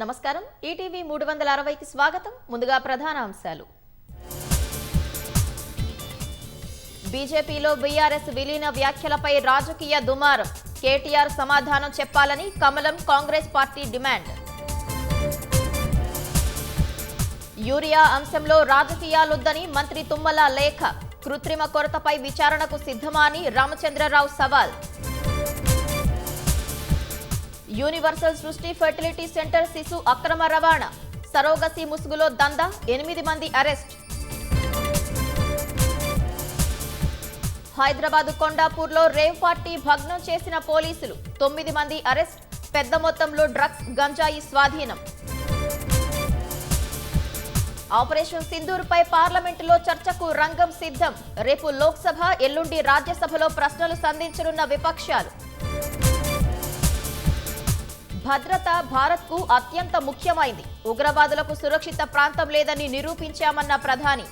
నమస్కారం ఈటీవీ 360కి స్వాగతం ముందుగా ప్రధాన అంశాలు బీజేపీలో బీఆర్ఎస్ విలీన వ్యాఖ్యలపై రాజకీయ దుమారం కేటీఆర్ సమాధానం చెప్పాలని కమలం కాంగ్రెస్ పార్టీ డిమాండ్ యూరియా అంశంలో రాజకీయాలొద్దని మంత్రి తుమ్మల లేఖ కృత్రిమ కొరతపై విచారణకు సిద్ధమా అని రామచంద్రరావు సవాల్ యూనివర్సల్ సృష్టి ఫెర్టిలిటీ సెంటర్ శిశు అక్రమ రవాణా సరోగసి ముసుగులో దందా 8 మంది అరెస్ట్ హైదరాబాద్ కొండాపూర్లో రేవ్ పార్టీ భగ్నం చేసిన పోలీసులు 9 మంది అరెస్ట్ పెద్ద మొత్తంలో డ్రగ్స్ గంజాయి స్వాధీనం ఆపరేషన్ సింధూర్పై పార్లమెంటులో చర్చకు రంగం సిద్ధం రేపు లోక్సభ ఎల్లుండి రాజ్యసభలో ప్రశ్నలు సంధించనున్న విపక్షాలు భద్రత భారత్కు అత్యంత ముఖ్యమైంది ఉగ్రవాదులకు సురక్షిత ప్రాంతం లేదని నిరూపించామన్న ప్రధాని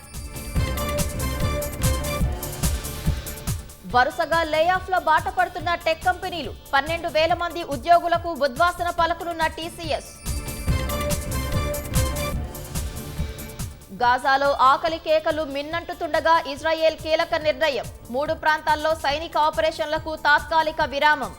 వరుసగా లేఆఫ్ల బాట పడుతున్న టెక్ కంపెనీలు 12,000 మంది ఉద్యోగులకు ఉద్వాసన పలకనున్న టీసీఎస్ గాజాలో ఆకలి కేకలు మిన్నంటుతుండగా ఇజ్రాయెల్ కీలక నిర్ణయం 3 ప్రాంతాల్లో సైనిక ఆపరేషన్లకు తాత్కాలిక విరామం